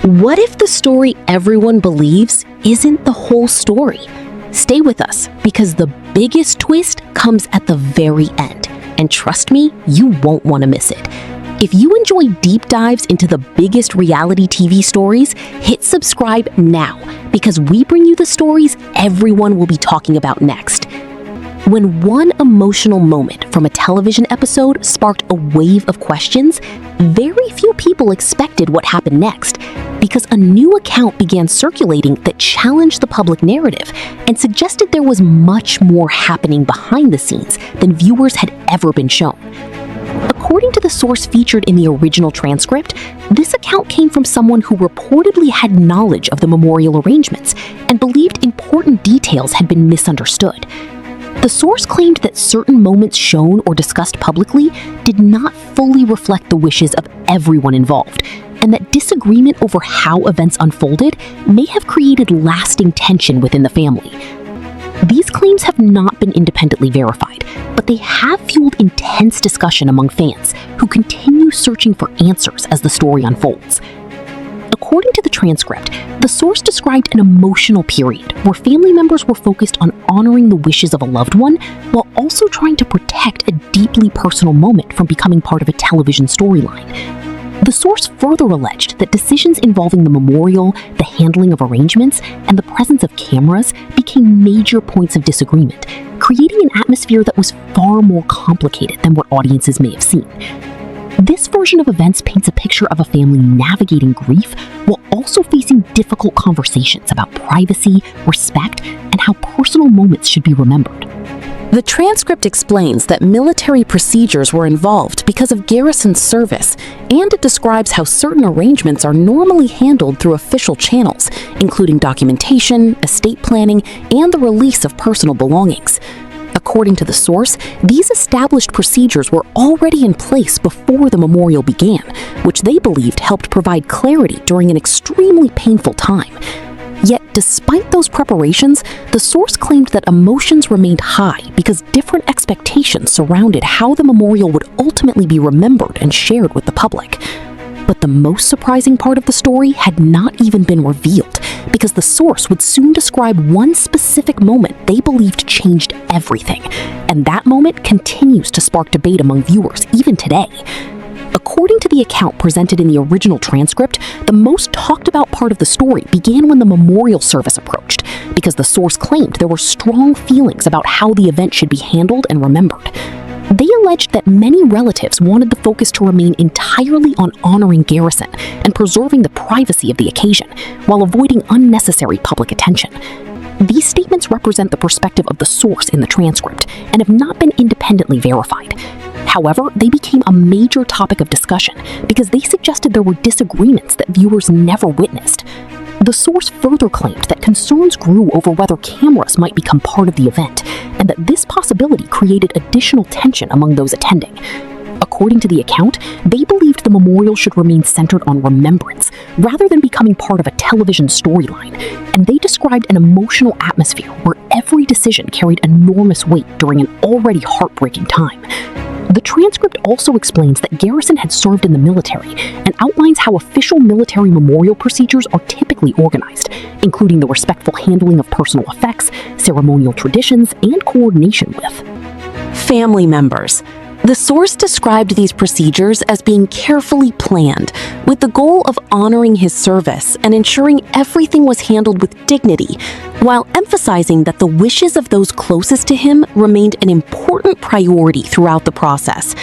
What if the story everyone believes isn't the whole story? Stay with us, because the biggest twist comes at the very end. And trust me, you won't want to miss it. If you enjoy deep dives into the biggest reality TV stories, hit subscribe now, because we bring you the stories everyone will be talking about next. When one emotional moment from a television episode sparked a wave of questions, very few people expected what happened next, because a new account began circulating that challenged the public narrative and suggested there was much more happening behind the scenes than viewers had ever been shown. According to the source featured in the original transcript, this account came from someone who reportedly had knowledge of the memorial arrangements and believed important details had been misunderstood. The source claimed that certain moments shown or discussed publicly did not fully reflect the wishes of everyone involved, and that disagreement over how events unfolded may have created lasting tension within the family. These claims have not been independently verified, but they have fueled intense discussion among fans who continue searching for answers as the story unfolds. According to the transcript, the source described an emotional period where family members were focused on honoring the wishes of a loved one while also trying to protect a deeply personal moment from becoming part of a television storyline. The source further alleged that decisions involving the memorial, the handling of arrangements, and the presence of cameras became major points of disagreement, creating an atmosphere that was far more complicated than what audiences may have seen. This version of events paints a picture of a family navigating grief while also facing difficult conversations about privacy, respect, and how personal moments should be remembered. The transcript explains that military procedures were involved because of Garrison's service, and it describes how certain arrangements are normally handled through official channels, including documentation, estate planning, and the release of personal belongings. According to the source, these established procedures were already in place before the memorial began, which they believed helped provide clarity during an extremely painful time. Yet, despite those preparations, the source claimed that emotions remained high because different expectations surrounded how the memorial would ultimately be remembered and shared with the public. But the most surprising part of the story had not even been revealed, because the source would soon describe one specific moment they believed changed everything, and that moment continues to spark debate among viewers even today. According to the account presented in the original transcript, the most talked about part of the story began when the memorial service approached, because the source claimed there were strong feelings about how the event should be handled and remembered. They alleged that many relatives wanted the focus to remain entirely on honoring Garrison and preserving the privacy of the occasion, while avoiding unnecessary public attention. These statements represent the perspective of the source in the transcript and have not been independently verified. However, they became a major topic of discussion because they suggested there were disagreements that viewers never witnessed. The source further claimed that concerns grew over whether cameras might become part of the event, and that this possibility created additional tension among those attending. According to the account, they believed the memorial should remain centered on remembrance, rather than becoming part of a television storyline, and they described an emotional atmosphere where every decision carried enormous weight during an already heartbreaking time. The transcript also explains that Garrison had served in the military and outlines how official military memorial procedures are typically organized, including the respectful handling of personal effects, ceremonial traditions, and coordination with family members. The source described these procedures as being carefully planned, with the goal of honoring his service and ensuring everything was handled with dignity, while emphasizing that the wishes of those closest to him remained an important priority throughout the process.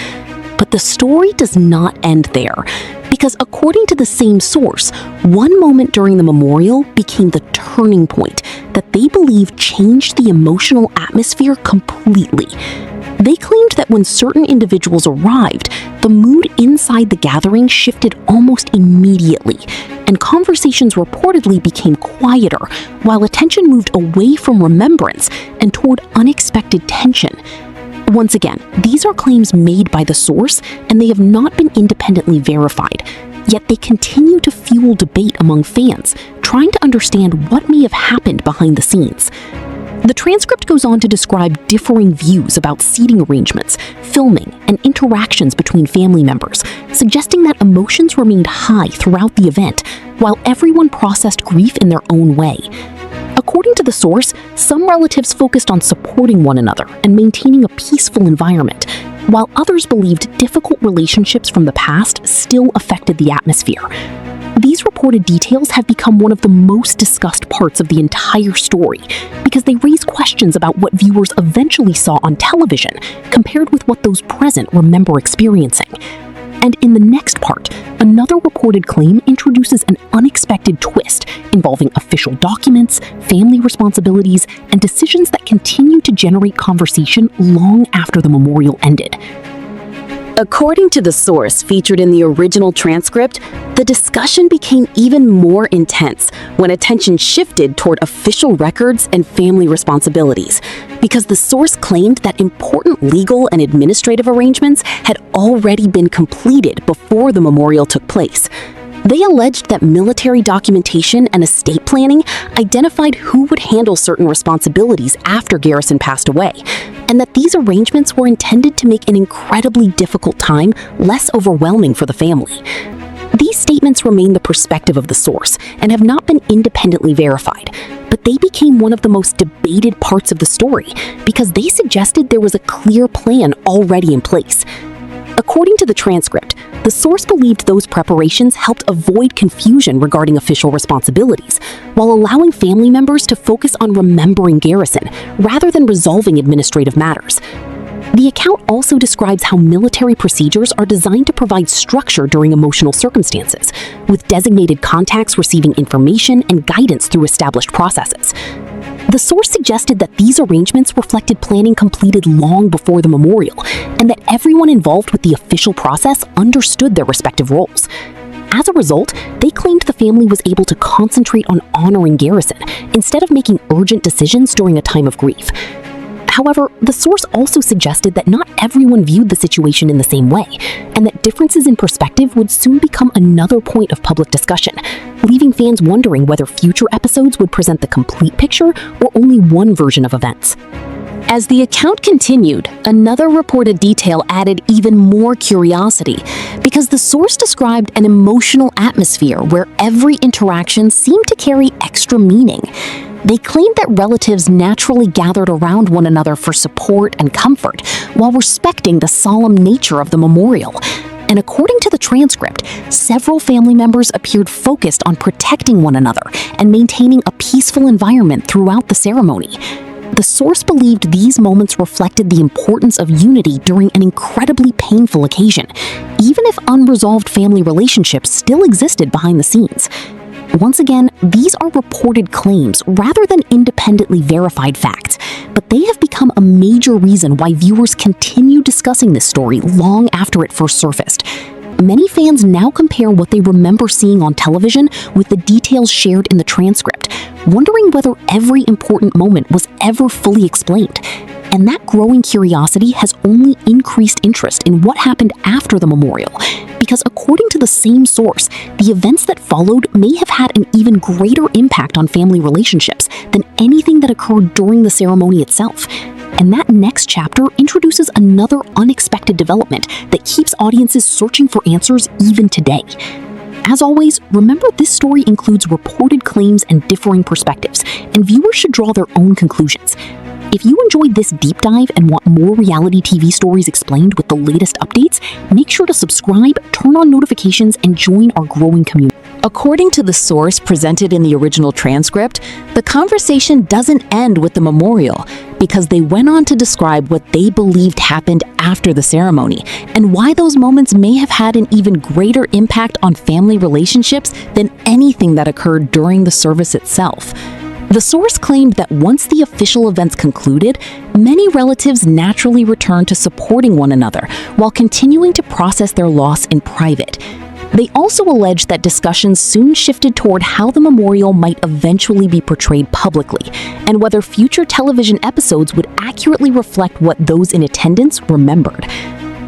But the story does not end there, because according to the same source, one moment during the memorial became the turning point that they believe changed the emotional atmosphere completely. They claimed that when certain individuals arrived, the mood inside the gathering shifted almost immediately, and conversations reportedly became quieter, while attention moved away from remembrance and toward unexpected tension. Once again, these are claims made by the source, and they have not been independently verified, yet they continue to fuel debate among fans, trying to understand what may have happened behind the scenes. The transcript goes on to describe differing views about seating arrangements, filming, and interactions between family members, suggesting that emotions remained high throughout the event, while everyone processed grief in their own way. According to the source, some relatives focused on supporting one another and maintaining a peaceful environment, while others believed difficult relationships from the past still affected the atmosphere. These reported details have become one of the most discussed parts of the entire story because they raise questions about what viewers eventually saw on television compared with what those present remember experiencing. And in the next part, another reported claim introduces an unexpected twist involving official documents, family responsibilities, and decisions that continue to generate conversation long after the memorial ended. According to the source featured in the original transcript, the discussion became even more intense when attention shifted toward official records and family responsibilities, because the source claimed that important legal and administrative arrangements had already been completed before the memorial took place. They alleged that military documentation and estate planning identified who would handle certain responsibilities after Garrison passed away, and that these arrangements were intended to make an incredibly difficult time less overwhelming for the family. These statements remain the perspective of the source and have not been independently verified, but they became one of the most debated parts of the story because they suggested there was a clear plan already in place. According to the transcript, the source believed those preparations helped avoid confusion regarding official responsibilities, while allowing family members to focus on remembering Garrison rather than resolving administrative matters. The account also describes how military procedures are designed to provide structure during emotional circumstances, with designated contacts receiving information and guidance through established processes. The source suggested that these arrangements reflected planning completed long before the memorial, and that everyone involved with the official process understood their respective roles. As a result, they claimed the family was able to concentrate on honoring Garrison instead of making urgent decisions during a time of grief. However, the source also suggested that not everyone viewed the situation in the same way, and that differences in perspective would soon become another point of public discussion, leaving fans wondering whether future episodes would present the complete picture or only one version of events. As the account continued, another reported detail added even more curiosity, because the source described an emotional atmosphere where every interaction seemed to carry extra meaning. They claimed that relatives naturally gathered around one another for support and comfort, while respecting the solemn nature of the memorial. And according to the transcript, several family members appeared focused on protecting one another and maintaining a peaceful environment throughout the ceremony. The source believed these moments reflected the importance of unity during an incredibly painful occasion, even if unresolved family relationships still existed behind the scenes. Once again, these are reported claims rather than independently verified facts, but they have become a major reason why viewers continue discussing this story long after it first surfaced. Many fans now compare what they remember seeing on television with the details shared in the transcript, wondering whether every important moment was ever fully explained. And that growing curiosity has only increased interest in what happened after the memorial, because according to the same source, the events that followed may have had an even greater impact on family relationships than anything that occurred during the ceremony itself. And that next chapter introduces another unexpected development that keeps audiences searching for answers even today. As always, remember this story includes reported claims and differing perspectives, and viewers should draw their own conclusions. If you enjoyed this deep dive and want more reality TV stories explained with the latest updates, make sure to subscribe, turn on notifications, and join our growing community. According to the source presented in the original transcript, the conversation doesn't end with the memorial, because they went on to describe what they believed happened after the ceremony and why those moments may have had an even greater impact on family relationships than anything that occurred during the service itself. The source claimed that once the official events concluded, many relatives naturally returned to supporting one another while continuing to process their loss in private. They also alleged that discussions soon shifted toward how the memorial might eventually be portrayed publicly, and whether future television episodes would accurately reflect what those in attendance remembered.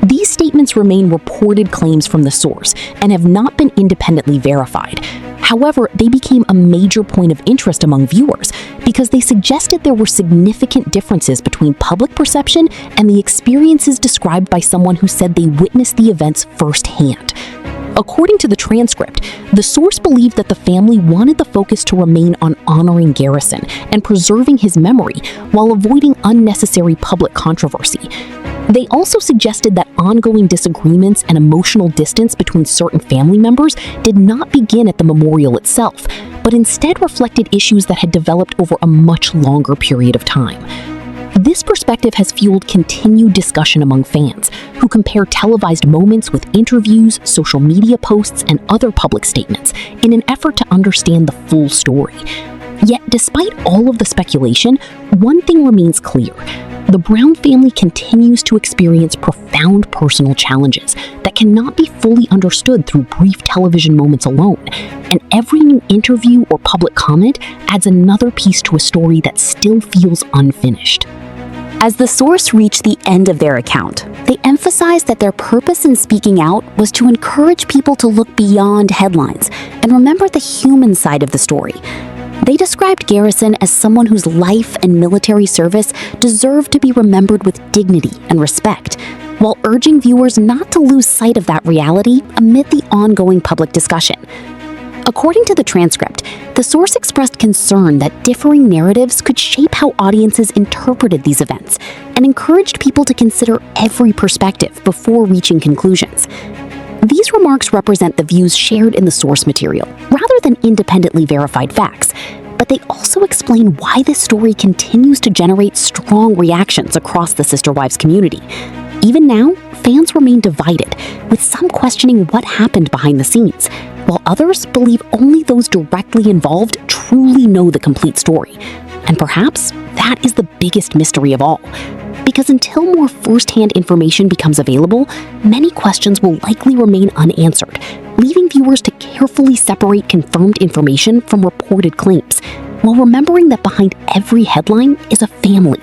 These statements remain reported claims from the source and have not been independently verified. However, they became a major point of interest among viewers because they suggested there were significant differences between public perception and the experiences described by someone who said they witnessed the events firsthand. According to the transcript, the source believed that the family wanted the focus to remain on honoring Garrison and preserving his memory while avoiding unnecessary public controversy. They also suggested that ongoing disagreements and emotional distance between certain family members did not begin at the memorial itself, but instead reflected issues that had developed over a much longer period of time. This perspective has fueled continued discussion among fans, who compare televised moments with interviews, social media posts, and other public statements in an effort to understand the full story. Yet, despite all of the speculation, one thing remains clear. The Brown family continues to experience profound personal challenges that cannot be fully understood through brief television moments alone, and every new interview or public comment adds another piece to a story that still feels unfinished. As the source reached the end of their account, they emphasized that their purpose in speaking out was to encourage people to look beyond headlines and remember the human side of the story. They described Garrison as someone whose life and military service deserved to be remembered with dignity and respect, while urging viewers not to lose sight of that reality amid the ongoing public discussion. According to the transcript, the source expressed concern that differing narratives could shape how audiences interpreted these events and encouraged people to consider every perspective before reaching conclusions. These remarks represent the views shared in the source material, rather than independently verified facts, but they also explain why this story continues to generate strong reactions across the Sister Wives community. Even now, fans remain divided, with some questioning what happened behind the scenes, while others believe only those directly involved truly know the complete story. And perhaps that is the biggest mystery of all. Because until more first-hand information becomes available, many questions will likely remain unanswered, leaving viewers to carefully separate confirmed information from reported claims, while remembering that behind every headline is a family,